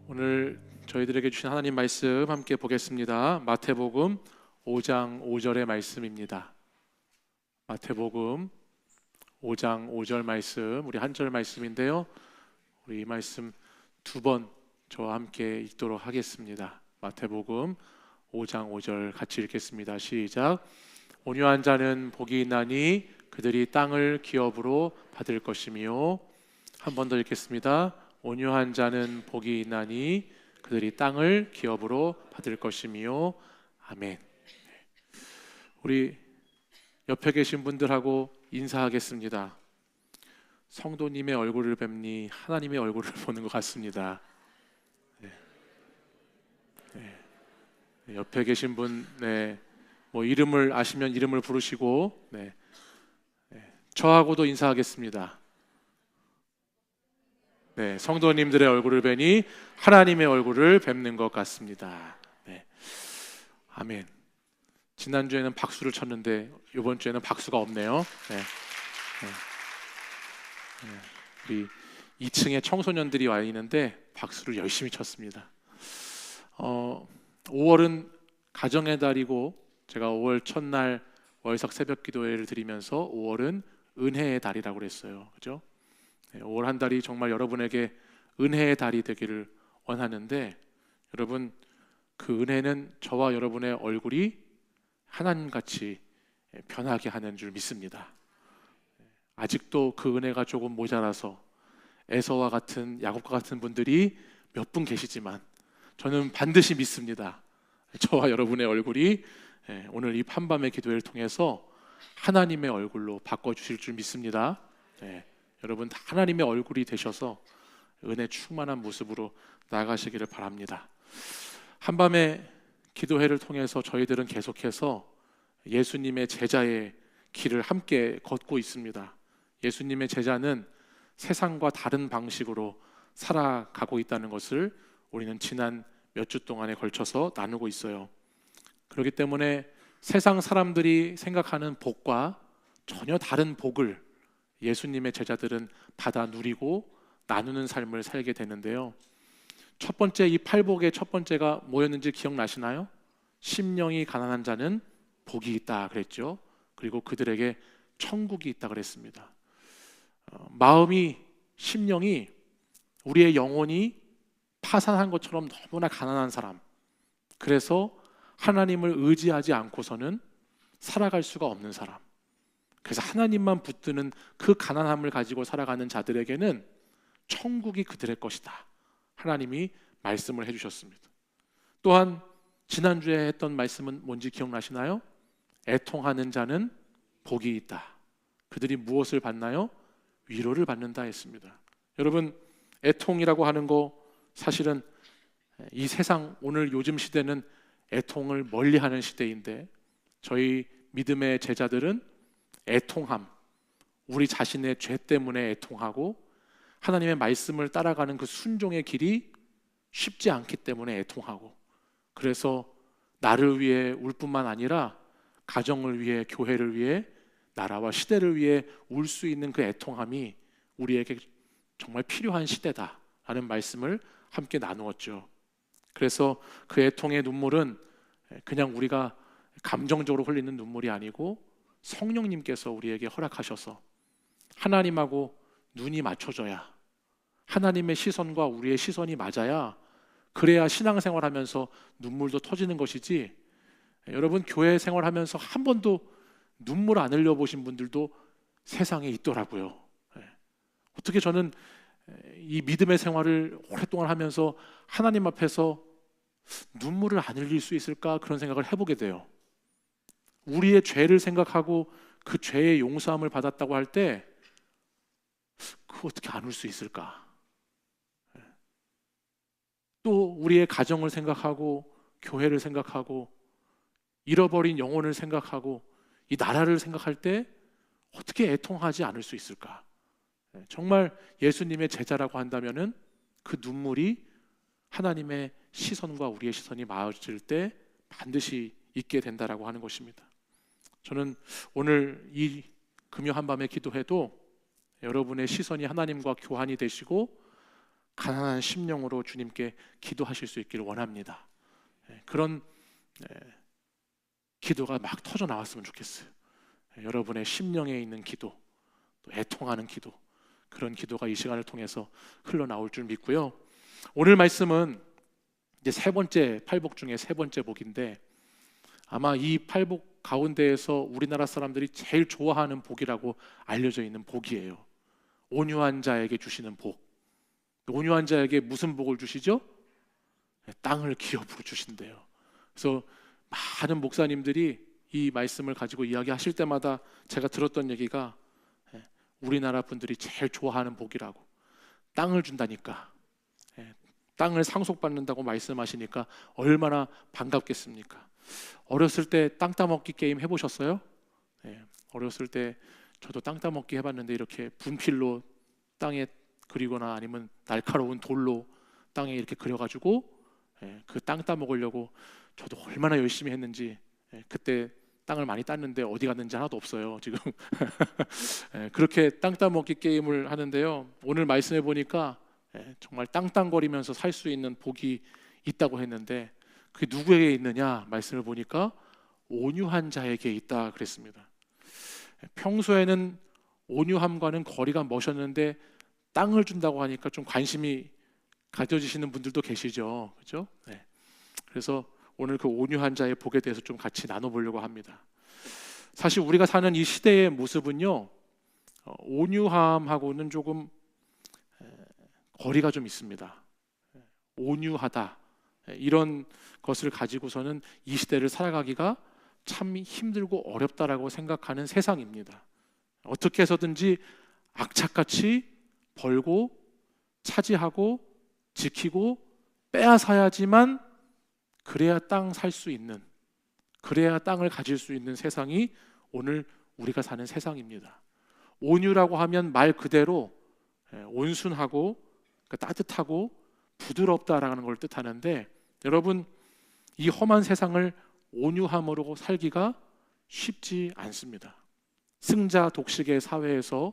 오늘 저희들에게 주신 하나님 말씀 함께 보겠습니다. 마태복음 5장 5절의 말씀입니다. 마태복음 5장 5절 말씀, 우리 한 절 말씀인데요. 우리 이 말씀 두 번 저와 함께 읽도록 하겠습니다. 마태복음 5장 5절 같이 읽겠습니다. 시작. 온유한 자는 복이 있나니 그들이 땅을 기업으로 받을 것이며. 한 번 더 읽겠습니다. 온유한 자는 복이 있나니 그들이 땅을 기업으로 받을 것이며. 아멘. 우리 옆에 계신 분들하고 인사하겠습니다. 성도님의 얼굴을 뵙니 하나님의 얼굴을 보는 것 같습니다. 옆에 계신 분, 뭐 이름을 아시면 이름을 부르시고, 저하고도 인사하겠습니다. 성도님들의 얼굴을 뵈니 하나님의 얼굴을 뵙는 것 같습니다. 아멘. 지난주에는 박수를 쳤는데 이번 주에는 박수가 없네요. 우리 2층에 청소년들이 와 있는데 박수를 열심히 쳤습니다. 5월은 가정의 달이고, 제가 5월 첫날 월석 새벽 기도회를 드리면서 5월은 은혜의 달이라고 그랬어요. 그죠? 5월 한 달이 정말 여러분에게 은혜의 달이 되기를 원하는데, 여러분, 그 은혜는 저와 여러분의 얼굴이 하나님같이 변하게 하는 줄 믿습니다. 아직도 그 은혜가 조금 모자라서 에서와 같은, 야곱과 같은 분들이 몇 분 계시지만 저는 반드시 믿습니다. 저와 여러분의 얼굴이 오늘 이 한밤의 기도회를 통해서 하나님의 얼굴로 바꿔주실 줄 믿습니다. 여러분 하나님의 얼굴이 되셔서 은혜 충만한 모습으로 나아가시기를 바랍니다. 한밤의 기도회를 통해서 저희들은 계속해서 예수님의 제자의 길을 함께 걷고 있습니다. 예수님의 제자는 세상과 다른 방식으로 살아가고 있다는 것을 우리는 지난 몇 주 동안에 걸쳐서 나누고 있어요. 그렇기 때문에 세상 사람들이 생각하는 복과 전혀 다른 복을 예수님의 제자들은 받아 누리고 나누는 삶을 살게 되는데요. 첫 번째, 이 팔복의 첫 번째가 뭐였는지 기억나시나요? 심령이 가난한 자는 복이 있다 그랬죠. 그리고 그들에게 천국이 있다 그랬습니다. 마음이, 심령이, 우리의 영혼이 파산한 것처럼 너무나 가난한 사람, 그래서 하나님을 의지하지 않고서는 살아갈 수가 없는 사람, 그래서 하나님만 붙드는 그 가난함을 가지고 살아가는 자들에게는 천국이 그들의 것이다, 하나님이 말씀을 해주셨습니다. 또한 지난주에 했던 말씀은 뭔지 기억나시나요? 애통하는 자는 복이 있다. 그들이 무엇을 받나요? 위로를 받는다 했습니다. 여러분, 애통이라고 하는 거 사실은 이 세상, 오늘 요즘 시대는 애통을 멀리하는 시대인데, 저희 믿음의 제자들은 애통함, 우리 자신의 죄 때문에 애통하고 하나님의 말씀을 따라가는 그 순종의 길이 쉽지 않기 때문에 애통하고, 그래서 나를 위해 울 뿐만 아니라 가정을 위해, 교회를 위해, 나라와 시대를 위해 울 수 있는 그 애통함이 우리에게 정말 필요한 시대다라는 말씀을 함께 나누었죠. 그래서 그 애통의 눈물은 그냥 우리가 감정적으로 흘리는 눈물이 아니고 성령님께서 우리에게 허락하셔서 하나님하고 눈이 맞춰져야, 하나님의 시선과 우리의 시선이 맞아야, 그래야 신앙생활하면서 눈물도 터지는 것이지, 여러분 교회 생활하면서 한 번도 눈물 안 흘려보신 분들도 세상에 있더라고요. 어떻게 저는 이 믿음의 생활을 오랫동안 하면서 하나님 앞에서 눈물을 안 흘릴 수 있을까, 그런 생각을 해보게 돼요. 우리의 죄를 생각하고 그 죄의 용서함을 받았다고 할 때 그거 어떻게 안 울 수 있을까? 또 우리의 가정을 생각하고, 교회를 생각하고, 잃어버린 영혼을 생각하고, 이 나라를 생각할 때 어떻게 애통하지 않을 수 있을까? 정말 예수님의 제자라고 한다면은 그 눈물이 하나님의 시선과 우리의 시선이 맞을 때 반드시 있게 된다라고 하는 것입니다. 저는 오늘 이 금요 한밤의 기도회도 여러분의 시선이 하나님과 교환이 되시고 가난한 심령으로 주님께 기도하실 수 있기를 원합니다. 그런 기도가 막 터져 나왔으면 좋겠어요. 여러분의 심령에 있는 기도, 또 애통하는 기도, 그런 기도가 이 시간을 통해서 흘러나올 줄 믿고요. 오늘 말씀은 이제 세 번째 팔복 중에 세 번째 복인데, 아마 이 팔복 가운데에서 우리나라 사람들이 제일 좋아하는 복이라고 알려져 있는 복이에요. 온유한 자에게 주시는 복. 온유한 자에게 무슨 복을 주시죠? 땅을 기업으로 주신대요. 그래서 많은 목사님들이 이 말씀을 가지고 이야기하실 때마다 제가 들었던 얘기가, 우리나라 분들이 제일 좋아하는 복이라고, 땅을 준다니까, 땅을 상속받는다고 말씀하시니까 얼마나 반갑겠습니까? 어렸을 때 땅 따먹기 게임 해보셨어요? 어렸을 때 저도 땅 따먹기 해봤는데, 이렇게 분필로 땅에 그리거나 아니면 날카로운 돌로 땅에 이렇게 그려가지고 그 땅 따먹으려고 저도 얼마나 열심히 했는지, 그때 땅을 많이 땄는데 어디 갔는지 하나도 없어요 지금. 그렇게 땅 따먹기 게임을 하는데요, 오늘 말씀해 보니까 정말 땅땅거리면서 살 수 있는 복이 있다고 했는데, 그게 누구에게 있느냐 말씀을 보니까 온유한 자에게 있다 그랬습니다. 평소에는 온유함과는 거리가 머셨는데 땅을 준다고 하니까 좀 관심이 가져지시는 분들도 계시죠, 그렇죠? 그래서 오늘 그 온유한 자의 복에 대해서 좀 같이 나눠보려고 합니다. 사실 우리가 사는 이 시대의 모습은요, 온유함하고는 조금 거리가 좀 있습니다. 온유하다, 이런 것을 가지고서는 이 시대를 살아가기가 참 힘들고 어렵다라고 생각하는 세상입니다. 어떻게 해서든지 악착같이 벌고 차지하고 지키고 빼앗아야지만, 그래야 땅 살 수 있는, 그래야 땅을 가질 수 있는 세상이 오늘 우리가 사는 세상입니다. 온유라고 하면 말 그대로 온순하고, 그러니까 따뜻하고 부드럽다라는 걸 뜻하는데, 여러분, 이 험한 세상을 온유함으로 살기가 쉽지 않습니다. 승자 독식의 사회에서,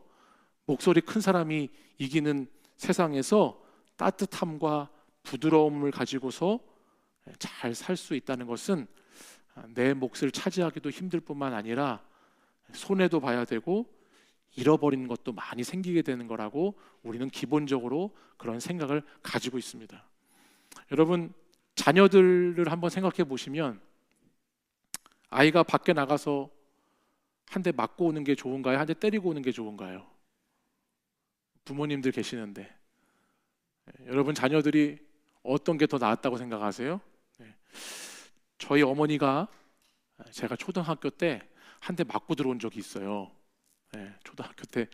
목소리 큰 사람이 이기는 세상에서 따뜻함과 부드러움을 가지고서 잘 살 수 있다는 것은 내 몫을 차지하기도 힘들 뿐만 아니라 손해도 봐야 되고 잃어버리는 것도 많이 생기게 되는 거라고 우리는 기본적으로 그런 생각을 가지고 있습니다. 여러분, 자녀들을 한번 생각해 보시면, 아이가 밖에 나가서 한 대 맞고 오는 게 좋은가요? 한 대 때리고 오는 게 좋은가요? 부모님들 계시는데, 여러분 자녀들이 어떤 게 더 나았다고 생각하세요? 저희 어머니가, 제가 초등학교 때 한 대 맞고 들어온 적이 있어요. 초등학교 때,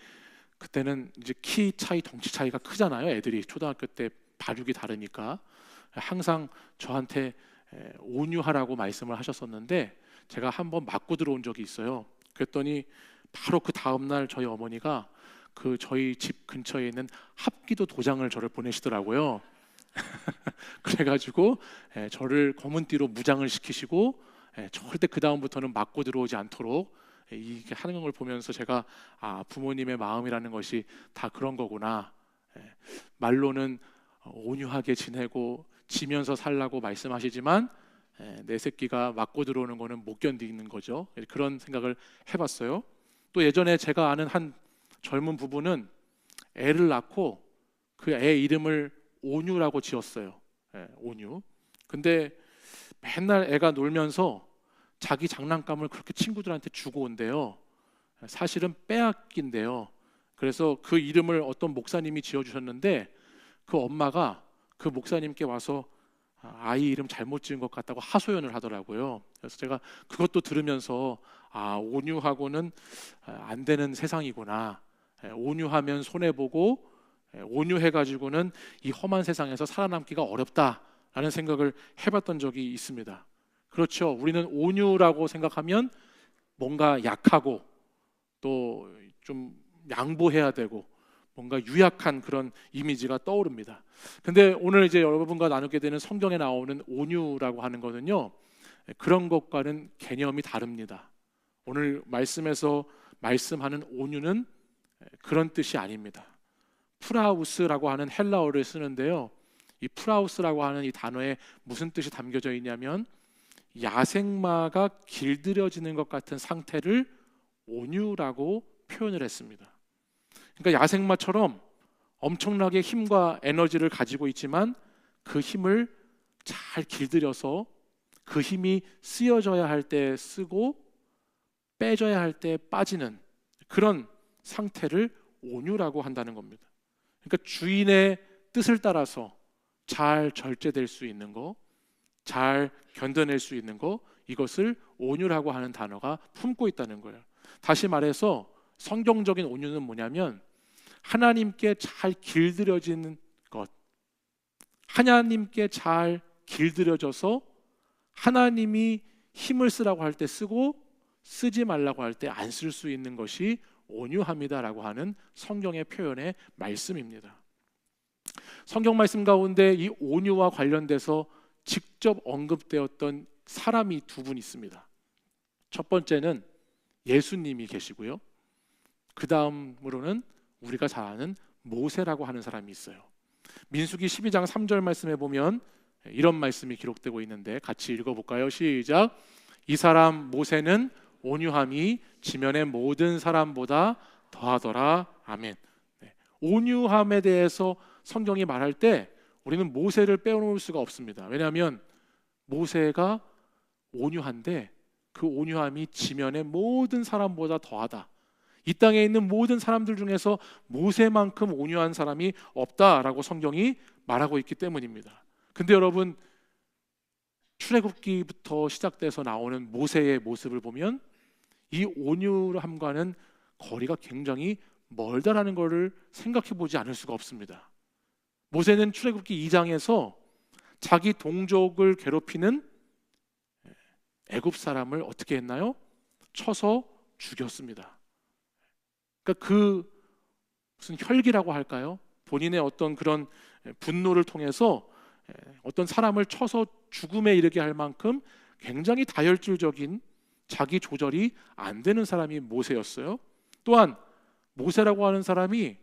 그때는 이제 키 차이, 덩치 차이가 크잖아요. 애들이 초등학교 때 발육이 다르니까 항상 저한테 온유하라고 말씀을 하셨었는데, 제가 한번 맞고 들어온 적이 있어요. 그랬더니 바로 그 다음 날 저희 어머니가 그 저희 집 근처에 있는 합기도 도장을 저를 보내시더라고요. 그래가지고 저를 검은 띠로 무장을 시키시고, 절대 그 다음부터는 맞고 들어오지 않도록 이렇게 하는 걸 보면서 제가, 부모님의 마음이라는 것이 다 그런 거구나. 말로는 온유하게 지내고 지면서 살라고 말씀하시지만, 내 새끼가 맞고 들어오는 거는 못 견디는 거죠. 그런 생각을 해봤어요. 또 예전에 제가 아는 한 젊은 부부는 애를 낳고 그 애 이름을 온유라고 지었어요. 온유. 근데 맨날 애가 놀면서 자기 장난감을 그렇게 친구들한테 주고 온대요. 사실은 빼앗긴대요. 그래서 그 이름을 어떤 목사님이 지어주셨는데, 그 엄마가 그 목사님께 와서 아이 이름 잘못 지은 것 같다고 하소연을 하더라고요. 그래서 제가 그것도 들으면서, 온유하고는 안 되는 세상이구나. 온유하면 손해보고 온유해가지고는 이 험한 세상에서 살아남기가 어렵다라는 생각을 해봤던 적이 있습니다. 그렇죠. 우리는 온유라고 생각하면 뭔가 약하고 또 좀 양보해야 되고 뭔가 유약한 그런 이미지가 떠오릅니다. 근데 오늘 이제 여러분과 나누게 되는 성경에 나오는 온유라고 하는 거는요, 그런 것과는 개념이 다릅니다. 오늘 말씀에서 말씀하는 온유는 그런 뜻이 아닙니다. 프라우스라고 하는 헬라어를 쓰는데요. 이 프라우스라고 하는 이 단어에 무슨 뜻이 담겨져 있냐면 야생마가 길들여지는 것 같은 상태를 온유라고 표현을 했습니다. 그러니까 야생마처럼 엄청나게 힘과 에너지를 가지고 있지만 그 힘을 잘 길들여서 그 힘이 쓰여져야 할 때 쓰고 빼져야 할 때 빠지는 그런 상태를 온유라고 한다는 겁니다. 그러니까 주인의 뜻을 따라서 잘 절제될 수 있는 거, 잘 견뎌낼 수 있는 거, 이것을 온유라고 하는 단어가 품고 있다는 거예요. 다시 말해서 성경적인 온유는 뭐냐면 하나님께 잘 길들여지는 것, 하나님께 잘 길들여져서 하나님이 힘을 쓰라고 할 때 쓰고 쓰지 말라고 할 때 안 쓸 수 있는 것이 온유함이다라고 하는 성경의 표현의 말씀입니다. 성경 말씀 가운데 이 온유와 관련돼서 직접 언급되었던 사람이 두 분 있습니다. 첫 번째는 예수님이 계시고요. 그 다음으로는 우리가 잘 아는 모세라고 하는 사람이 있어요. 민수기 12장 3절 말씀에 보면 이런 말씀이 기록되고 있는데 같이 읽어볼까요? 시작. 이 사람 모세는 온유함이 지면의 모든 사람보다 더하더라. 아멘. 온유함에 대해서 성경이 말할 때 우리는 모세를 빼놓을 수가 없습니다. 왜냐하면 모세가 온유한데 그 온유함이 지면의 모든 사람보다 더하다. 이 땅에 있는 모든 사람들 중에서 모세만큼 온유한 사람이 없다라고 성경이 말하고 있기 때문입니다. 근데 여러분, 출애굽기부터 시작돼서 나오는 모세의 모습을 보면 이 온유함과는 거리가 굉장히 멀다라는 것을 생각해 보지 않을 수가 없습니다. 모세는 출애굽기 2장에서 자기 동족을 괴롭히는 애굽 사람을 어떻게 했나요? 쳐서 죽였습니다. 그러니까 그 무슨 혈기라고 할까요? 본인의 어떤 그런 분노를 통해서 어떤 사람을 쳐서 죽음에 이르게 할 만큼 굉장히 다혈질적인 자기 조절이 안 되는 사람이 모세였어요. 또한 모세라고 하는 사람이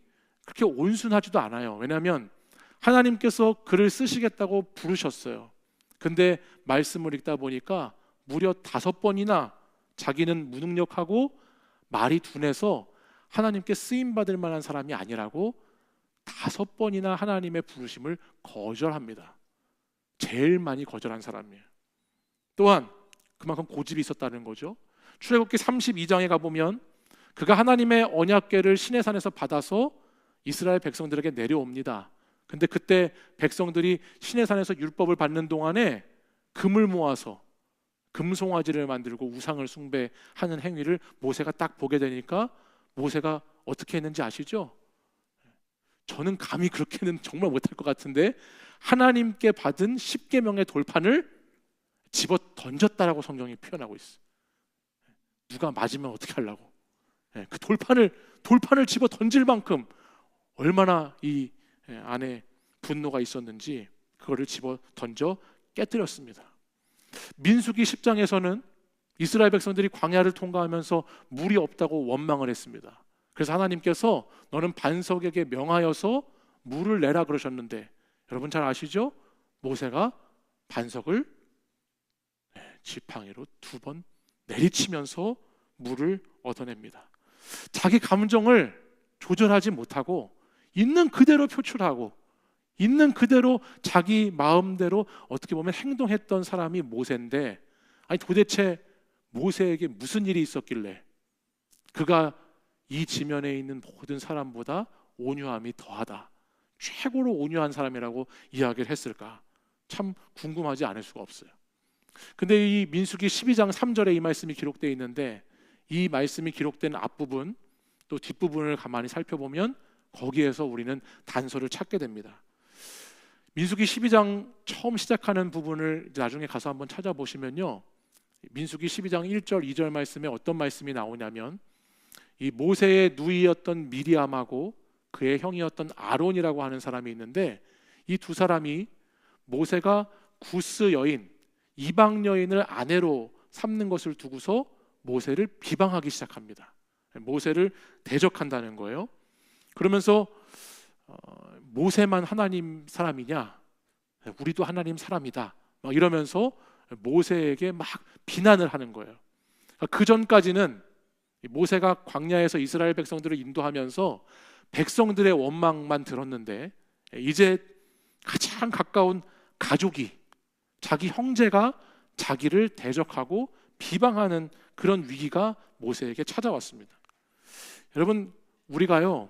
그렇게 온순하지도 않아요. 왜냐하면 하나님께서 그를 쓰시겠다고 부르셨어요. 근데 말씀을 읽다 보니까 무려 5번이나 자기는 무능력하고 말이 둔해서 하나님께 쓰임받을 만한 사람이 아니라고 5번이나 하나님의 부르심을 거절합니다. 제일 많이 거절한 사람이에요. 또한 그만큼 고집이 있었다는 거죠. 출애굽기 32장에 가보면 그가 하나님의 언약궤를 시내산에서 받아서 이스라엘 백성들에게 내려옵니다. 근데 그때 백성들이 시내산에서 율법을 받는 동안에 금을 모아서 금송아지를 만들고 우상을 숭배하는 행위를 모세가 딱 보게 되니까 모세가 어떻게 했는지 아시죠? 저는 감히 그렇게는 정말 못할 것 같은데 하나님께 받은 10계명의 돌판을 집어 던졌다라고 성경이 표현하고 있어요. 누가 맞으면 어떻게 하려고? 그 돌판을 집어 던질 만큼 얼마나 이 안에 분노가 있었는지 그거를 집어 던져 깨뜨렸습니다. 민수기 10장에서는 이스라엘 백성들이 광야를 통과하면서 물이 없다고 원망을 했습니다. 그래서 하나님께서 너는 반석에게 명하여서 물을 내라 그러셨는데 여러분 잘 아시죠? 모세가 반석을 지팡이로 2번 내리치면서 물을 얻어냅니다. 자기 감정을 조절하지 못하고 있는 그대로 표출하고 있는 그대로 자기 마음대로 어떻게 보면 행동했던 사람이 모세인데, 아니 도대체 모세에게 무슨 일이 있었길래 그가 이 지면에 있는 모든 사람보다 온유함이 더하다, 최고로 온유한 사람이라고 이야기를 했을까? 참 궁금하지 않을 수가 없어요. 근데 이 민수기 12장 3절에 이 말씀이 기록되어 있는데 이 말씀이 기록된 앞부분 또 뒷부분을 가만히 살펴보면 거기에서 우리는 단서를 찾게 됩니다. 민수기 12장 처음 시작하는 부분을 나중에 가서 한번 찾아보시면요, 민수기 12장 1절 2절 말씀에 어떤 말씀이 나오냐면 이 모세의 누이였던 미리암하고 그의 형이었던 아론이라고 하는 사람이 있는데 이 두 사람이 모세가 구스 여인, 이방 여인을 아내로 삼는 것을 두고서 모세를 비방하기 시작합니다. 모세를 대적한다는 거예요. 그러면서 모세만 하나님 사람이냐? 우리도 하나님 사람이다. 막 이러면서 모세에게 막 비난을 하는 거예요. 그 전까지는 모세가 광야에서 이스라엘 백성들을 인도하면서 백성들의 원망만 들었는데, 이제 가장 가까운 가족이, 자기 형제가 자기를 대적하고 비방하는 그런 위기가 모세에게 찾아왔습니다. 여러분, 우리가요,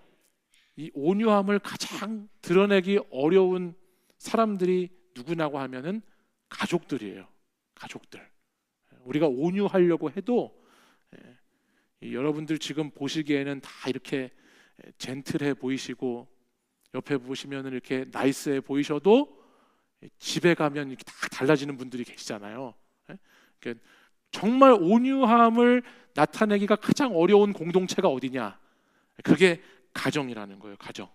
이 온유함을 가장 드러내기 어려운 사람들이 누구냐고 하면은 가족들이에요. 가족들. 우리가 온유하려고 해도 여러분들 지금 보시기에는 다 이렇게 젠틀해 보이시고 옆에 보시면은 이렇게 나이스해 보이셔도 집에 가면 이렇게 다 달라지는 분들이 계시잖아요. 그러니까 정말 온유함을 나타내기가 가장 어려운 공동체가 어디냐? 그게 가정이라는 거예요. 가정.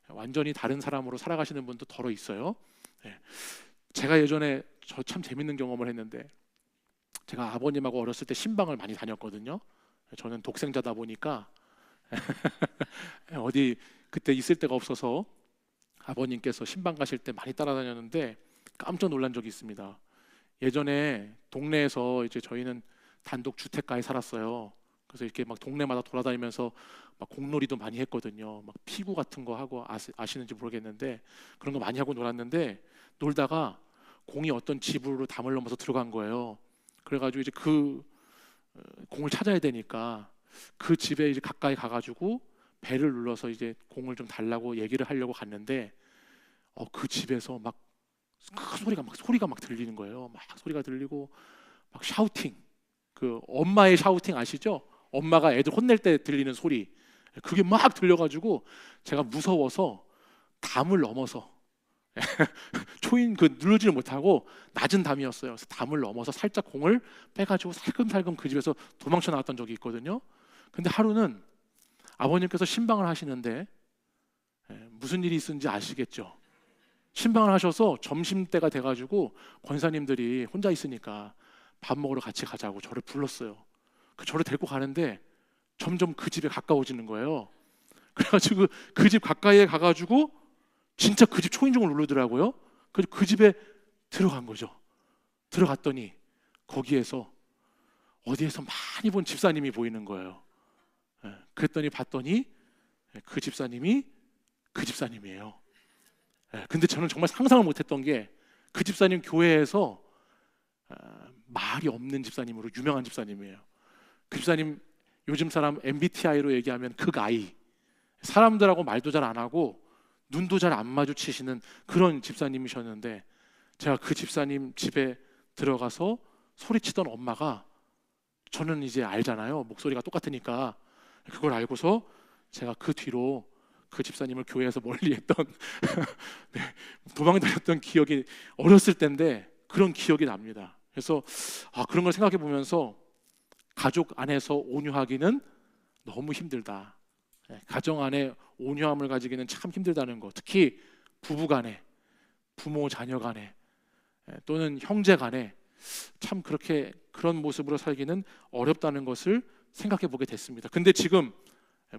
완전히 다른 사람으로 살아가시는 분도 더러 있어요. 제가 예전에 저 참 재밌는 경험을 했는데, 제가 아버님하고 어렸을 때 신방을 많이 다녔거든요. 저는 독생자다 보니까 어디 그때 있을 데가 없어서 아버님께서 신방 가실 때 많이 따라다녔는데 깜짝 놀란 적이 있습니다. 예전에 동네에서 이제 저희는 단독 주택가에 살았어요. 그래서 이렇게 막 동네마다 돌아다니면서 막 공놀이도 많이 했거든요. 막 피구 같은 거 하고, 아시는지 모르겠는데 그런 거 많이 하고 놀았는데, 놀다가 공이 어떤 집으로 담을 넘어서 들어간 거예요. 그래가지고 이제 그 공을 찾아야 되니까 그 집에 이제 가까이 가가지고 벨을 눌러서 이제 공을 좀 달라고 얘기를 하려고 갔는데, 그 집에서 막 큰 소리가 막 들리는 거예요. 막 소리가 들리고 막 샤우팅, 그 엄마의 샤우팅 아시죠? 엄마가 애들 혼낼 때 들리는 소리, 그게 막 들려가지고 제가 무서워서 담을 넘어서 초인 그 누르지를 못하고, 낮은 담이었어요. 그래서 담을 넘어서 살짝 공을 빼가지고 살금살금 그 집에서 도망쳐 나왔던 적이 있거든요. 근데 하루는 아버님께서 신방을 하시는데, 무슨 일이 있었는지 아시겠죠? 신방을 하셔서 점심때가 돼가지고 권사님들이 혼자 있으니까 밥 먹으러 같이 가자고 저를 불렀어요. 저를 데리고 가는데 점점 그 집에 가까워지는 거예요. 그래가지고 그 집 가까이에 가가지고 진짜 그 집 초인종을 누르더라고요. 그래서 그 집에 들어간 거죠. 들어갔더니 거기에서 어디에서 많이 본 집사님이 보이는 거예요. 그랬더니 봤더니 그 집사님이 그 집사님이에요. 근데 저는 정말 상상을 못했던 게, 그 집사님 교회에서 말이 없는 집사님으로 유명한 집사님이에요. 그 집사님 요즘 사람 MBTI로 얘기하면 극I, 사람들하고 말도 잘 안 하고 눈도 잘 안 마주치시는 그런 집사님이셨는데, 제가 그 집사님 집에 들어가서 소리치던 엄마가, 저는 이제 알잖아요, 목소리가 똑같으니까. 그걸 알고서 제가 그 뒤로 그 집사님을 교회에서 멀리했던 네, 도망다녔던 기억이, 어렸을 때인데 그런 기억이 납니다. 그래서 그런 걸 생각해 보면서 가족 안에서 온유하기는 너무 힘들다. 가정 안에 온유함을 가지기는 참 힘들다는 거, 특히 부부 간에, 부모 자녀 간에, 또는 형제 간에 참 그렇게 그런 모습으로 살기는 어렵다는 것을 생각해 보게 됐습니다. 근데 지금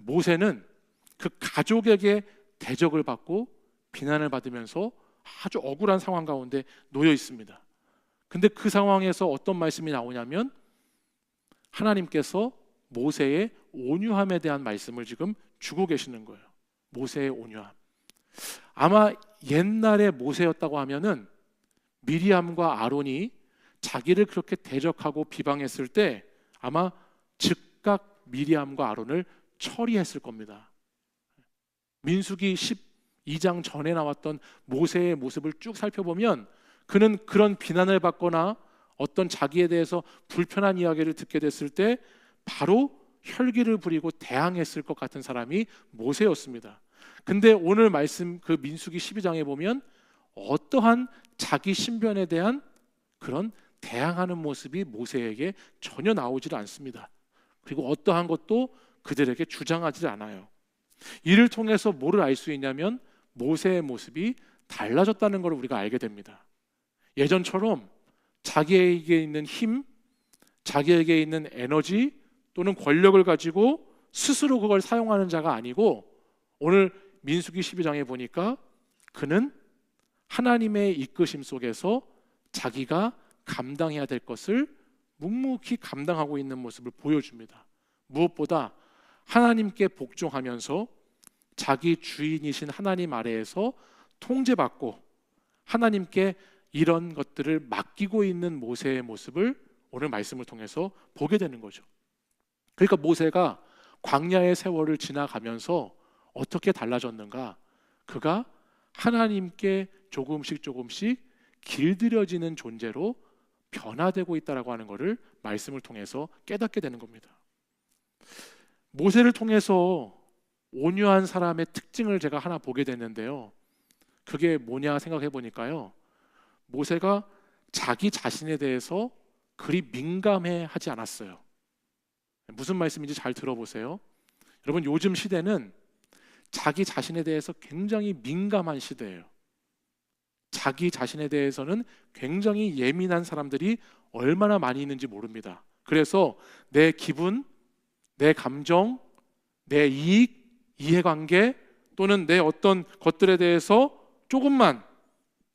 모세는 그 가족에게 대적을 받고 비난을 받으면서 아주 억울한 상황 가운데 놓여 있습니다. 근데 그 상황에서 어떤 말씀이 나오냐면, 하나님께서 모세의 온유함에 대한 말씀을 지금 주고 계시는 거예요. 모세의 온유함. 아마 옛날에 모세였다고 하면은 미리암과 아론이 자기를 그렇게 대적하고 비방했을 때 아마 즉각 미리암과 아론을 처리했을 겁니다. 민수기 12장 전에 나왔던 모세의 모습을 쭉 살펴보면, 그는 그런 비난을 받거나 어떤 자기에 대해서 불편한 이야기를 듣게 됐을 때 바로 혈기를 부리고 대항했을 것 같은 사람이 모세였습니다. 근데 오늘 말씀 그 민수기 12장에 보면 어떠한 자기 신변에 대한 그런 대항하는 모습이 모세에게 전혀 나오질 않습니다. 그리고 어떠한 것도 그들에게 주장하지 않아요. 이를 통해서 뭐를 알 수 있냐면, 모세의 모습이 달라졌다는 걸 우리가 알게 됩니다. 예전처럼 자기에게 있는 힘, 자기에게 있는 에너지 또는 권력을 가지고 스스로 그걸 사용하는 자가 아니고, 오늘 민수기 12장에 보니까 그는 하나님의 이끄심 속에서 자기가 감당해야 될 것을 묵묵히 감당하고 있는 모습을 보여줍니다. 무엇보다 하나님께 복종하면서 자기 주인이신 하나님 아래에서 통제받고 하나님께 이런 것들을 맡기고 있는 모세의 모습을 오늘 말씀을 통해서 보게 되는 거죠. 그러니까 모세가 광야의 세월을 지나가면서 어떻게 달라졌는가? 그가 하나님께 조금씩 길들여지는 존재로 변화되고 있다라고 하는 것을 말씀을 통해서 깨닫게 되는 겁니다. 모세를 통해서 온유한 사람의 특징을 제가 하나 보게 됐는데요. 그게 뭐냐 생각해 보니까요. 모세가 자기 자신에 대해서 그리 민감해 하지 않았어요. 무슨 말씀인지 잘 들어보세요. 여러분, 요즘 시대는 자기 자신에 대해서 굉장히 민감한 시대예요. 자기 자신에 대해서는 굉장히 예민한 사람들이 얼마나 많이 있는지 모릅니다. 그래서 내 기분, 내 감정, 내 이익, 이해관계 또는 내 어떤 것들에 대해서 조금만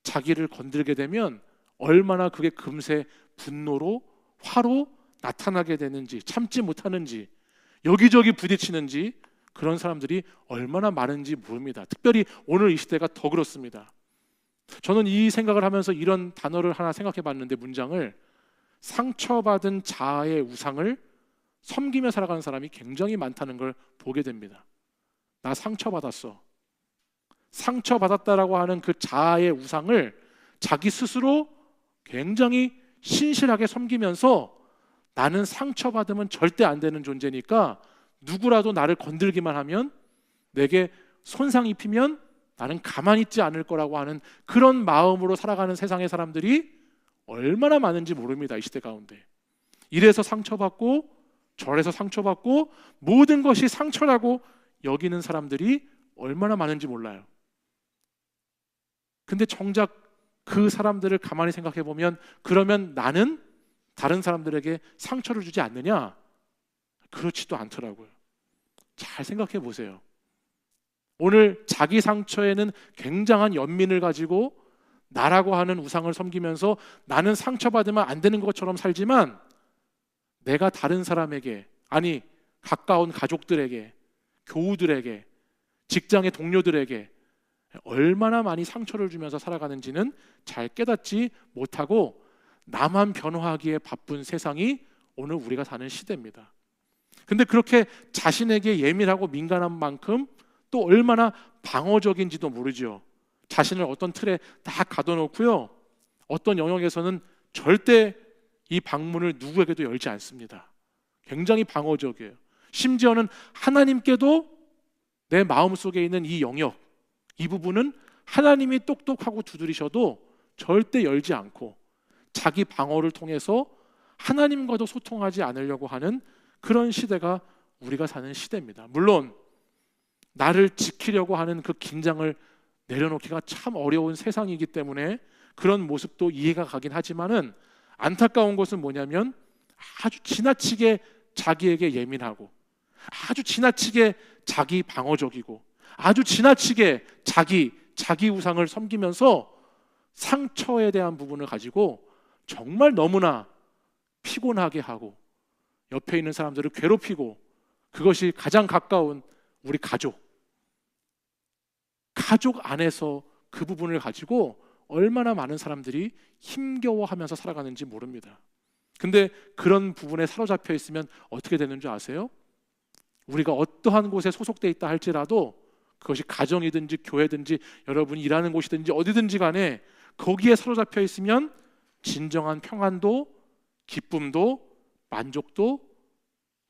자기를 건들게 되면 얼마나 그게 금세 분노로, 화로 나타나게 되는지, 참지 못하는지, 여기저기 부딪히는지 그런 사람들이 얼마나 많은지 모릅니다. 특별히 오늘 이 시대가 더 그렇습니다. 저는 이 생각을 하면서 이런 단어를 하나 생각해 봤는데, 문장을, 상처받은 자아의 우상을 섬기며 살아가는 사람이 굉장히 많다는 걸 보게 됩니다. 나 상처받았어. 상처받았다라고 하는 그 자아의 우상을 자기 스스로 굉장히 신실하게 섬기면서 나는 상처받으면 절대 안 되는 존재니까 누구라도 나를 건들기만 하면, 내게 손상 입히면 나는 가만히 있지 않을 거라고 하는 그런 마음으로 살아가는 세상의 사람들이 얼마나 많은지 모릅니다. 이 시대 가운데 이래서 상처받고 저래서 상처받고 모든 것이 상처라고 여기는 사람들이 얼마나 많은지 몰라요. 근데 정작 그 사람들을 가만히 생각해 보면, 그러면 나는 다른 사람들에게 상처를 주지 않느냐? 그렇지도 않더라고요. 잘 생각해 보세요. 오늘 자기 상처에는 굉장한 연민을 가지고 나라고 하는 우상을 섬기면서 나는 상처받으면 안 되는 것처럼 살지만, 내가 다른 사람에게, 아니 가까운 가족들에게, 교우들에게, 직장의 동료들에게 얼마나 많이 상처를 주면서 살아가는지는 잘 깨닫지 못하고 나만 변화하기에 바쁜 세상이 오늘 우리가 사는 시대입니다. 근데 그렇게 자신에게 예민하고 민감한 만큼 또 얼마나 방어적인지도 모르죠. 자신을 어떤 틀에 딱 가둬놓고요, 어떤 영역에서는 절대 이 방문을 누구에게도 열지 않습니다. 굉장히 방어적이에요. 심지어는 하나님께도 내 마음속에 있는 이 영역, 이 부분은 하나님이 똑똑하고 두드리셔도 절대 열지 않고 자기 방어를 통해서 하나님과도 소통하지 않으려고 하는 그런 시대가 우리가 사는 시대입니다. 물론 나를 지키려고 하는 그 긴장을 내려놓기가 참 어려운 세상이기 때문에 그런 모습도 이해가 가긴 하지만은, 안타까운 것은 뭐냐면 아주 지나치게 자기에게 예민하고 아주 지나치게 자기 방어적이고 아주 지나치게 자기 우상을 섬기면서 상처에 대한 부분을 가지고 정말 너무나 피곤하게 하고 옆에 있는 사람들을 괴롭히고, 그것이 가장 가까운 우리 가족 안에서 그 부분을 가지고 얼마나 많은 사람들이 힘겨워하면서 살아가는지 모릅니다. 근데 그런 부분에 사로잡혀 있으면 어떻게 되는 줄 아세요? 우리가 어떠한 곳에 소속돼 있다 할지라도, 그것이 가정이든지 교회든지 여러분이 일하는 곳이든지 어디든지 간에 거기에 사로잡혀 있으면 진정한 평안도 기쁨도 만족도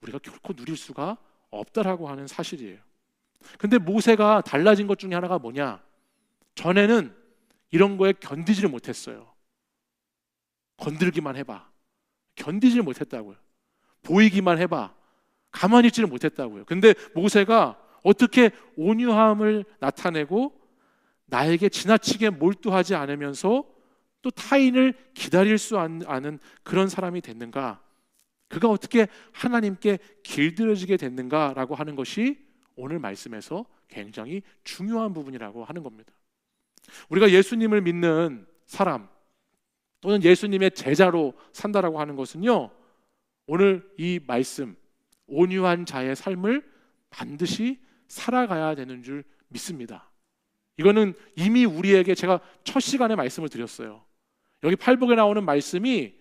우리가 결코 누릴 수가 없다라고 하는 사실이에요. 근데 모세가 달라진 것 중에 하나가 뭐냐? 전에는 이런 거에 견디지를 못했어요. 건들기만 해봐, 견디지를 못했다고요. 보이기만 해봐, 가만히 있지를 못했다고요. 근데 모세가 어떻게 온유함을 나타내고 나에게 지나치게 몰두하지 않으면서 또 타인을 기다릴 수 않은 그런 사람이 됐는가? 그가 어떻게 하나님께 길들여지게 됐는가라고 하는 것이 오늘 말씀에서 굉장히 중요한 부분이라고 하는 겁니다. 우리가 예수님을 믿는 사람 또는 예수님의 제자로 산다라고 하는 것은요, 오늘 이 말씀 온유한 자의 삶을 반드시 살아가야 되는 줄 믿습니다. 이거는 이미 우리에게 제가 첫 시간에 말씀을 드렸어요. 여기 팔복에 나오는 말씀이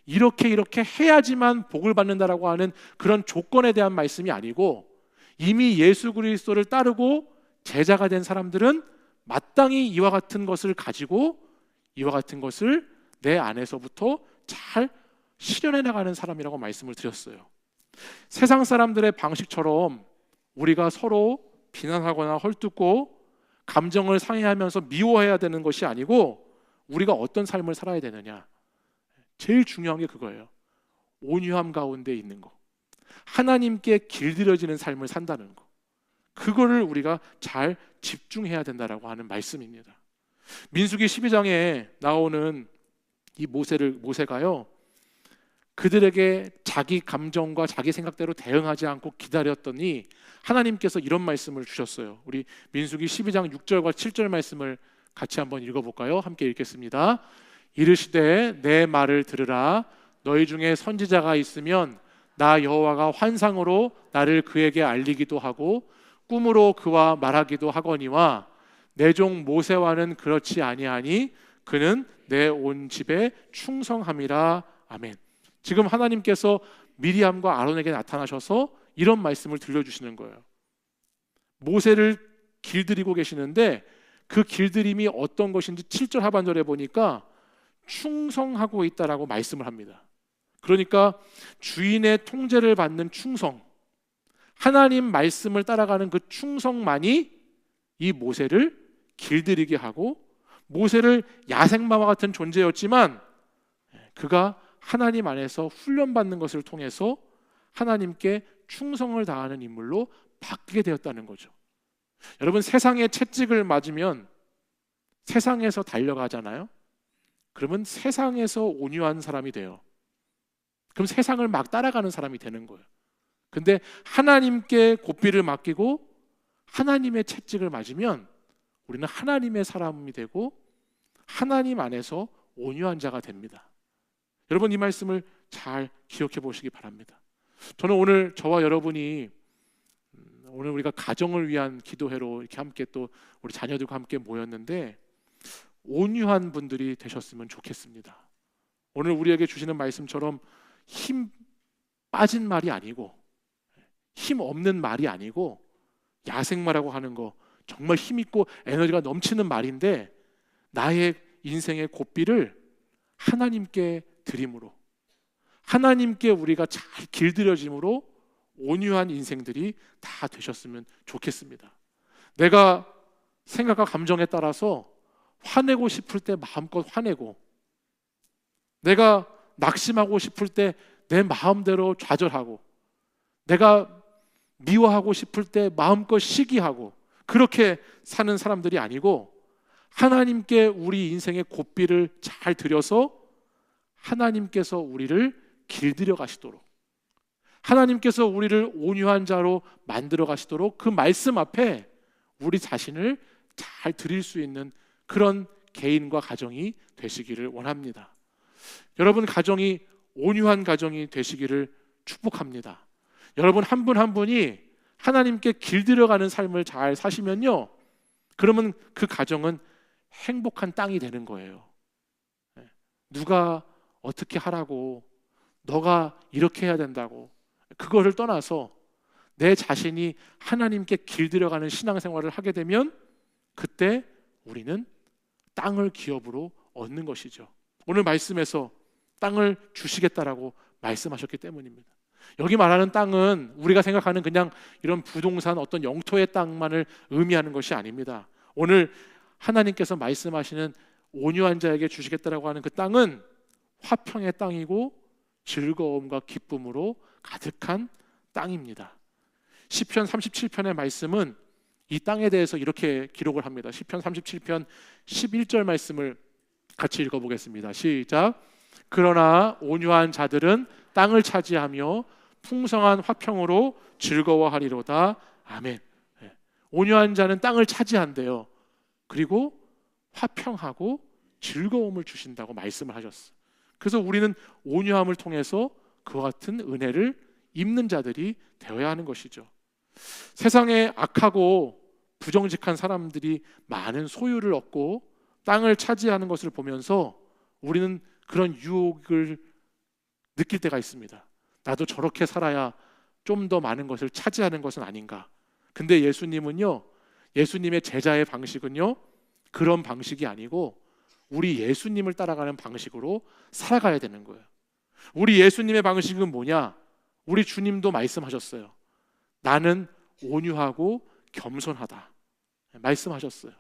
이렇게 해야지만 복을 받는다라고 하는 그런 조건에 대한 말씀이 아니고, 이미 예수 그리스도를 따르고 제자가 된 사람들은 마땅히 이와 같은 것을 가지고 이와 같은 것을 내 안에서부터 잘 실현해 나가는 사람이라고 말씀을 드렸어요. 세상 사람들의 방식처럼 우리가 서로 비난하거나 헐뜯고 감정을 상해하면서 미워해야 되는 것이 아니고, 우리가 어떤 삶을 살아야 되느냐, 제일 중요한 게 그거예요. 온유함 가운데 있는 거, 하나님께 길들여지는 삶을 산다는 거, 그거를 우리가 잘 집중해야 된다라고 하는 말씀입니다. 민수기 12장에 나오는 이 모세가요, 그들에게 자기 감정과 자기 생각대로 대응하지 않고 기다렸더니 하나님께서 이런 말씀을 주셨어요. 우리 민수기 12장 6절과 7절 말씀을 같이 한번 읽어볼까요? 함께 읽겠습니다. 이르시되 내 말을 들으라. 너희 중에 선지자가 있으면 나 여호와가 환상으로 나를 그에게 알리기도 하고 꿈으로 그와 말하기도 하거니와 내 종 모세와는 그렇지 아니하니 그는 내 온 집에 충성함이라. 아멘. 지금 하나님께서 미리암과 아론에게 나타나셔서 이런 말씀을 들려주시는 거예요. 모세를 길들이고 계시는데 그 길들임이 어떤 것인지 7절 하반절에 보니까 충성하고 있다라고 말씀을 합니다. 그러니까 주인의 통제를 받는 충성, 하나님 말씀을 따라가는 그 충성만이 이 모세를 길들이게 하고, 모세를 야생마와 같은 존재였지만 그가 하나님 안에서 훈련받는 것을 통해서 하나님께 충성을 다하는 인물로 바뀌게 되었다는 거죠. 여러분, 세상의 채찍을 맞으면 세상에서 달려가잖아요. 그러면 세상에서 온유한 사람이 돼요. 그럼 세상을 막 따라가는 사람이 되는 거예요. 근데 하나님께 고삐를 맡기고 하나님의 채찍을 맞으면 우리는 하나님의 사람이 되고 하나님 안에서 온유한 자가 됩니다. 여러분, 이 말씀을 잘 기억해 보시기 바랍니다. 저는 오늘 저와 여러분이 오늘 우리가 가정을 위한 기도회로 이렇게 함께 또 우리 자녀들과 함께 모였는데 온유한 분들이 되셨으면 좋겠습니다. 오늘 우리에게 주시는 말씀처럼 힘 빠진 말이 아니고, 힘 없는 말이 아니고, 야생마라고 하는 거 정말 힘 있고 에너지가 넘치는 말인데, 나의 인생의 고삐를 하나님께 드림으로, 하나님께 우리가 잘 길들여짐으로 온유한 인생들이 다 되셨으면 좋겠습니다. 내가 생각과 감정에 따라서 화내고 싶을 때 마음껏 화내고, 내가 낙심하고 싶을 때 내 마음대로 좌절하고, 내가 미워하고 싶을 때 마음껏 시기하고, 그렇게 사는 사람들이 아니고 하나님께 우리 인생의 고삐를 잘 들여서 하나님께서 우리를 길들여 가시도록, 하나님께서 우리를 온유한 자로 만들어 가시도록 그 말씀 앞에 우리 자신을 잘 드릴 수 있는 그런 개인과 가정이 되시기를 원합니다. 여러분, 가정이 온유한 가정이 되시기를 축복합니다. 여러분 한 분 한 분이 하나님께 길들여가는 삶을 잘 사시면요, 그러면 그 가정은 행복한 땅이 되는 거예요. 누가 어떻게 하라고, 너가 이렇게 해야 된다고, 그거를 떠나서 내 자신이 하나님께 길들여가는 신앙생활을 하게 되면 그때 우리는 땅을 기업으로 얻는 것이죠. 오늘 말씀에서 땅을 주시겠다라고 말씀하셨기 때문입니다. 여기 말하는 땅은 우리가 생각하는 그냥 이런 부동산 어떤 영토의 땅만을 의미하는 것이 아닙니다. 오늘 하나님께서 말씀하시는 온유한 자에게 주시겠다라고 하는 그 땅은 화평의 땅이고 즐거움과 기쁨으로 가득한 땅입니다. 시편 37편의 말씀은 이 땅에 대해서 이렇게 기록을 합니다. 시편 37편 11절 말씀을 같이 읽어보겠습니다. 시작. 그러나 온유한 자들은 땅을 차지하며 풍성한 화평으로 즐거워하리로다. 아멘. 온유한 자는 땅을 차지한대요. 그리고 화평하고 즐거움을 주신다고 말씀을 하셨어요. 그래서 우리는 온유함을 통해서 그와 같은 은혜를 입는 자들이 되어야 하는 것이죠. 세상에 악하고 부정직한 사람들이 많은 소유를 얻고 땅을 차지하는 것을 보면서 우리는 그런 유혹을 느낄 때가 있습니다. 나도 저렇게 살아야 좀 더 많은 것을 차지하는 것은 아닌가. 근데 예수님은요, 예수님의 제자의 방식은요, 그런 방식이 아니고 우리 예수님을 따라가는 방식으로 살아가야 되는 거예요. 우리 예수님의 방식은 뭐냐? 우리 주님도 말씀하셨어요. 나는 온유하고 겸손하다 말씀하셨어요.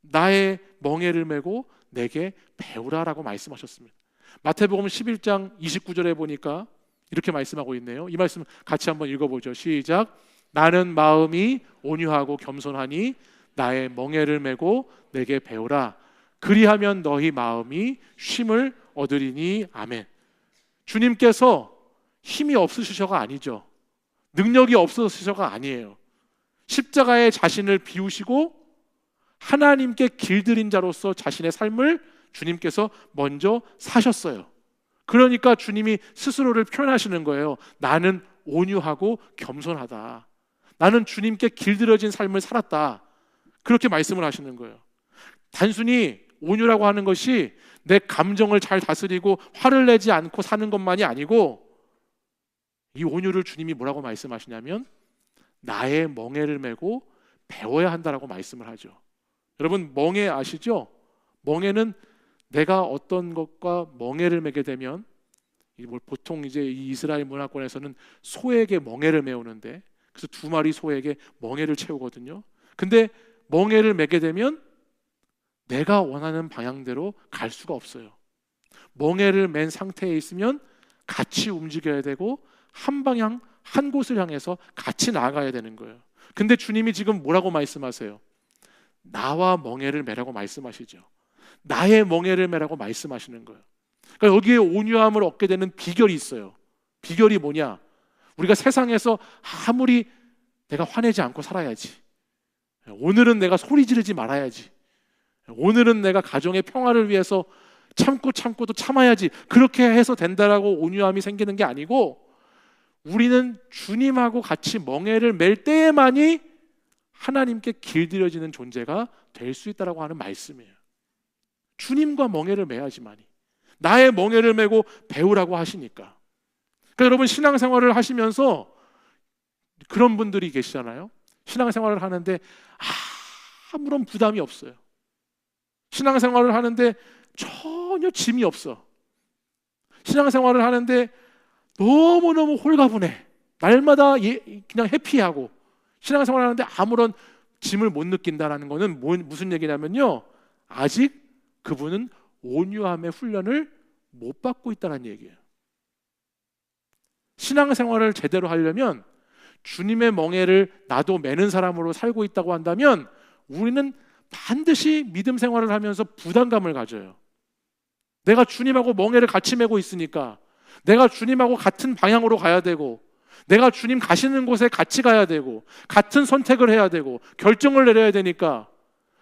나의 멍에를 메고 내게 배우라라고 말씀하셨습니다. 마태복음 11장 29절에 보니까 이렇게 말씀하고 있네요. 이 말씀 같이 한번 읽어보죠. 시작. 나는 마음이 온유하고 겸손하니 나의 멍에를 메고 내게 배우라. 그리하면 너희 마음이 쉼을 얻으리니. 아멘. 주님께서 힘이 없으셔가 아니죠. 능력이 없으셔가 아니에요. 십자가에 자신을 비우시고 하나님께 길들인 자로서 자신의 삶을 주님께서 먼저 사셨어요. 그러니까 주님이 스스로를 표현하시는 거예요. 나는 온유하고 겸손하다. 나는 주님께 길들여진 삶을 살았다. 그렇게 말씀을 하시는 거예요. 단순히 온유라고 하는 것이 내 감정을 잘 다스리고 화를 내지 않고 사는 것만이 아니고, 이 온유를 주님이 뭐라고 말씀하시냐면 나의 멍에를 메고 배워야 한다라고 말씀을 하죠. 여러분, 멍에 아시죠? 멍에는 내가 어떤 것과 멍에를 메게 되면, 보통 이제 이 이스라엘 문화권에서는 소에게 멍에를 메우는데, 그래서 2마리 소에게 멍에를 채우거든요. 근데 멍에를 메게 되면 내가 원하는 방향대로 갈 수가 없어요. 멍에를 맨 상태에 있으면 같이 움직여야 되고 한 방향, 한 곳을 향해서 같이 나아가야 되는 거예요. 근데 주님이 지금 뭐라고 말씀하세요? 나와 멍에를 메라고 말씀하시죠. 나의 멍에를 메라고 말씀하시는 거예요. 그러니까 여기에 온유함을 얻게 되는 비결이 있어요. 비결이 뭐냐? 우리가 세상에서 아무리 내가 화내지 않고 살아야지, 오늘은 내가 소리 지르지 말아야지, 오늘은 내가 가정의 평화를 위해서 참고도 참아야지, 그렇게 해서 된다라고 온유함이 생기는 게 아니고, 우리는 주님하고 같이 멍에를 맬 때에만이 하나님께 길들여지는 존재가 될 수 있다라고 하는 말씀이에요. 주님과 멍에를 매야지만이. 나의 멍에를 메고 배우라고 하시니까. 그러니까 여러분, 신앙생활을 하시면서 그런 분들이 계시잖아요. 신앙생활을 하는데 아무런 부담이 없어요. 신앙생활을 하는데 전혀 짐이 없어. 신앙생활을 하는데 너무너무 홀가분해. 날마다 그냥 해피하고 신앙생활을 하는데 아무런 짐을 못 느낀다는 거는 무슨 얘기냐면요, 아직 그분은 온유함의 훈련을 못 받고 있다는 얘기예요. 신앙생활을 제대로 하려면 주님의 멍에를 나도 매는 사람으로 살고 있다고 한다면 우리는 반드시 믿음 생활을 하면서 부담감을 가져요. 내가 주님하고 멍에를 같이 메고 있으니까, 내가 주님하고 같은 방향으로 가야 되고, 내가 주님 가시는 곳에 같이 가야 되고, 같은 선택을 해야 되고, 결정을 내려야 되니까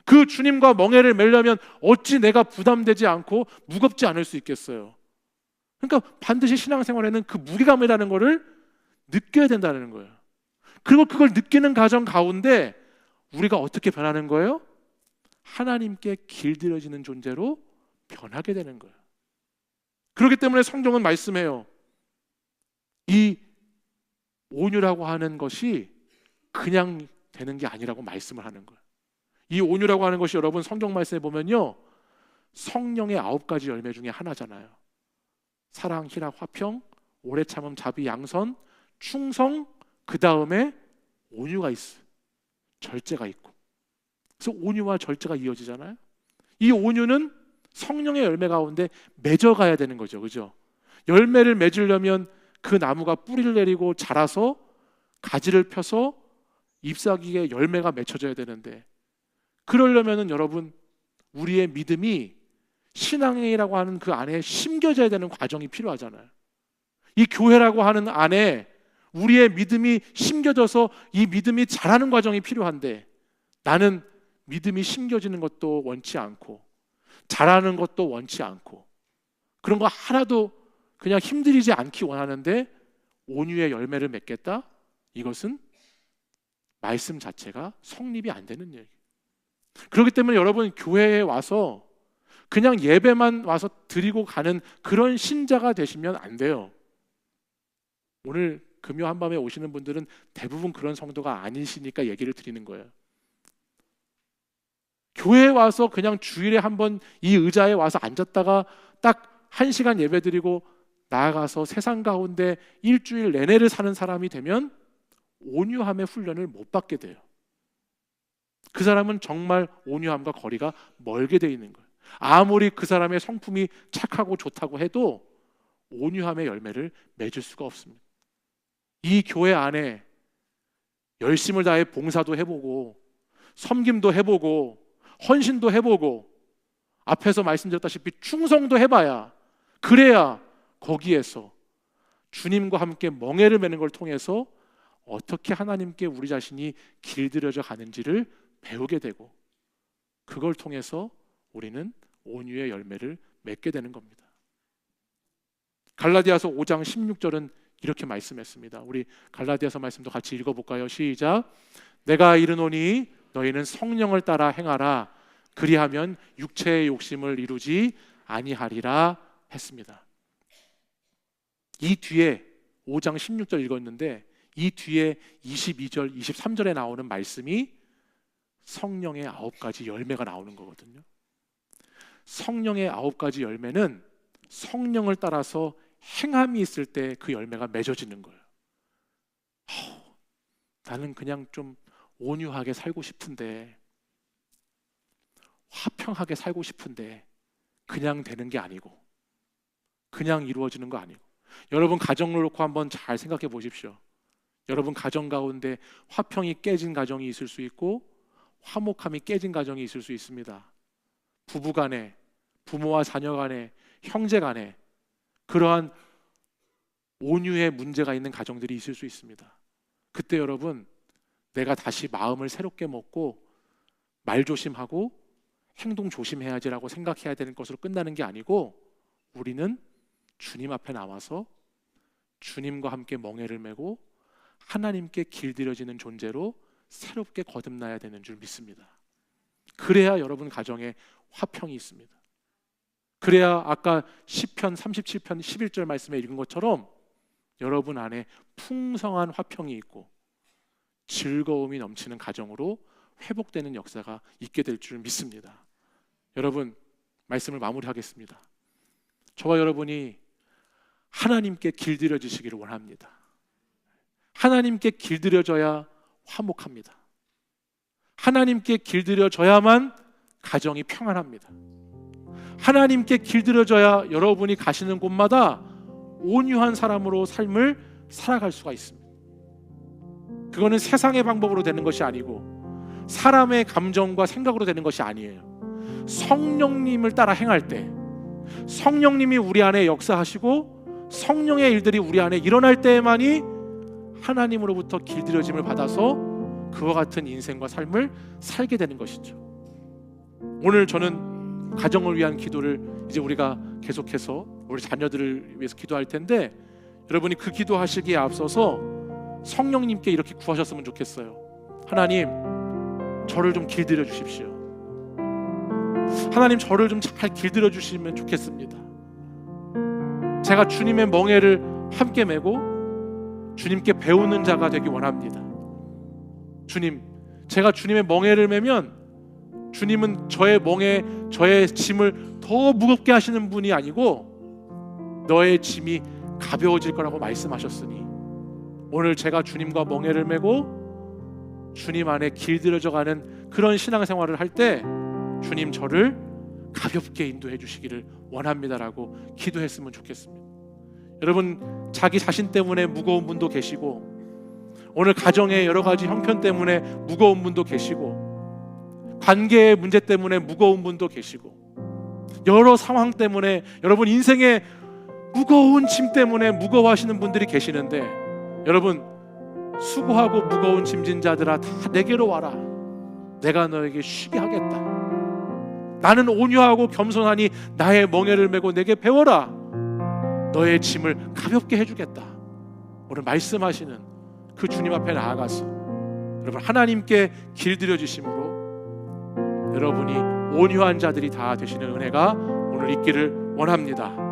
그 주님과 멍에를 매려면 어찌 내가 부담되지 않고 무겁지 않을 수 있겠어요. 그러니까 반드시 신앙생활에는 그 무게감이라는 것을 느껴야 된다는 거예요. 그리고 그걸 느끼는 과정 가운데 우리가 어떻게 변하는 거예요? 하나님께 길들여지는 존재로 변하게 되는 거예요. 그렇기 때문에 성경은 말씀해요. 이 온유라고 하는 것이 그냥 되는 게 아니라고 말씀을 하는 거예요. 이 온유라고 하는 것이 여러분 성경 말씀에 보면요, 성령의 9가지 열매 중에 하나잖아요. 사랑, 희락, 화평, 오래 참음, 자비, 양선, 충성, 그 다음에 온유가 있어요. 절제가 있고. 그래서 온유와 절제가 이어지잖아요. 이 온유는 성령의 열매 가운데 맺어가야 되는 거죠. 그죠? 열매를 맺으려면 그 나무가 뿌리를 내리고 자라서 가지를 펴서 잎사귀에 열매가 맺혀져야 되는데, 그러려면은 여러분, 우리의 믿음이 신앙이라고 하는 그 안에 심겨져야 되는 과정이 필요하잖아요. 이 교회라고 하는 안에 우리의 믿음이 심겨져서 이 믿음이 자라는 과정이 필요한데, 나는 믿음이 심겨지는 것도 원치 않고 잘하는 것도 원치 않고 그런 거 하나도 그냥 힘들이지 않기 원하는데 온유의 열매를 맺겠다? 이것은 말씀 자체가 성립이 안 되는 얘기. 그렇기 때문에 여러분, 교회에 와서 그냥 예배만 와서 드리고 가는 그런 신자가 되시면 안 돼요. 오늘 금요 한밤에 오시는 분들은 대부분 그런 성도가 아니시니까 얘기를 드리는 거예요. 교회에 와서 그냥 주일에 한번 이 의자에 와서 앉았다가 딱 1시간 예배 드리고 나아가서 세상 가운데 일주일 내내를 사는 사람이 되면 온유함의 훈련을 못 받게 돼요. 그 사람은 정말 온유함과 거리가 멀게 돼 있는 거예요. 아무리 그 사람의 성품이 착하고 좋다고 해도 온유함의 열매를 맺을 수가 없습니다. 이 교회 안에 열심을 다해 봉사도 해보고 섬김도 해보고 헌신도 해보고 앞에서 말씀드렸다시피 충성도 해봐야, 그래야 거기에서 주님과 함께 멍에를 매는 걸 통해서 어떻게 하나님께 우리 자신이 길들여져 가는지를 배우게 되고 그걸 통해서 우리는 온유의 열매를 맺게 되는 겁니다. 갈라디아서 5장 16절은 이렇게 말씀했습니다. 우리 갈라디아서 말씀도 같이 읽어볼까요? 시작. 내가 이르노니 너희는 성령을 따라 행하라. 그리하면 육체의 욕심을 이루지 아니하리라 했습니다. 이 뒤에 5장 16절 읽었는데 이 뒤에 22절, 23절에 나오는 말씀이 성령의 9가지 열매가 나오는 거거든요. 성령의 9가지 열매는 성령을 따라서 행함이 있을 때 그 열매가 맺어지는 거예요. 나는 그냥 좀 온유하게 살고 싶은데, 화평하게 살고 싶은데 그냥 되는 게 아니고, 그냥 이루어지는 거 아니고, 여러분 가정을 놓고 한번 잘 생각해 보십시오. 여러분 가정 가운데 화평이 깨진 가정이 있을 수 있고 화목함이 깨진 가정이 있을 수 있습니다. 부부 간에, 부모와 자녀 간에, 형제 간에 그러한 온유의 문제가 있는 가정들이 있을 수 있습니다. 그때 여러분, 내가 다시 마음을 새롭게 먹고 말 조심하고 행동 조심해야지라고 생각해야 되는 것으로 끝나는 게 아니고, 우리는 주님 앞에 나와서 주님과 함께 멍에를 메고 하나님께 길들여지는 존재로 새롭게 거듭나야 되는 줄 믿습니다. 그래야 여러분 가정에 화평이 있습니다. 그래야 아까 시편 37편 11절 말씀에 읽은 것처럼 여러분 안에 풍성한 화평이 있고 즐거움이 넘치는 가정으로 회복되는 역사가 있게 될 줄 믿습니다. 여러분, 말씀을 마무리하겠습니다. 저와 여러분이 하나님께 길들여지시기를 원합니다. 하나님께 길들여져야 화목합니다. 하나님께 길들여져야만 가정이 평안합니다. 하나님께 길들여져야 여러분이 가시는 곳마다 온유한 사람으로 삶을 살아갈 수가 있습니다. 그거는 세상의 방법으로 되는 것이 아니고 사람의 감정과 생각으로 되는 것이 아니에요. 성령님을 따라 행할 때, 성령님이 우리 안에 역사하시고 성령의 일들이 우리 안에 일어날 때에만이 하나님으로부터 길들여짐을 받아서 그와 같은 인생과 삶을 살게 되는 것이죠. 오늘 저는 가정을 위한 기도를 이제 우리가 계속해서 우리 자녀들을 위해서 기도할 텐데, 여러분이 그 기도하시기에 앞서서 성령님께 이렇게 구하셨으면 좋겠어요. 하나님, 저를 좀 길들여 주십시오. 하나님, 저를 좀 잘 길들여 주시면 좋겠습니다. 제가 주님의 멍에를 함께 메고 주님께 배우는 자가 되기 원합니다. 주님, 제가 주님의 멍에를 메면 주님은 저의 멍에, 저의 짐을 더 무겁게 하시는 분이 아니고 너의 짐이 가벼워질 거라고 말씀하셨으니, 오늘 제가 주님과 멍에를 메고 주님 안에 길들여져가는 그런 신앙생활을 할 때 주님, 저를 가볍게 인도해 주시기를 원합니다라고 기도했으면 좋겠습니다. 여러분, 자기 자신 때문에 무거운 분도 계시고, 오늘 가정의 여러 가지 형편 때문에 무거운 분도 계시고, 관계의 문제 때문에 무거운 분도 계시고, 여러 상황 때문에 여러분 인생의 무거운 짐 때문에 무거워하시는 분들이 계시는데, 여러분, 수고하고 무거운 짐진 자들아 다 내게로 와라. 내가 너에게 쉬게 하겠다. 나는 온유하고 겸손하니 나의 멍에를 메고 내게 배워라. 너의 짐을 가볍게 해주겠다. 오늘 말씀하시는 그 주님 앞에 나아가서 여러분 하나님께 길들여 주심으로 여러분이 온유한 자들이 다 되시는 은혜가 오늘 있기를 원합니다.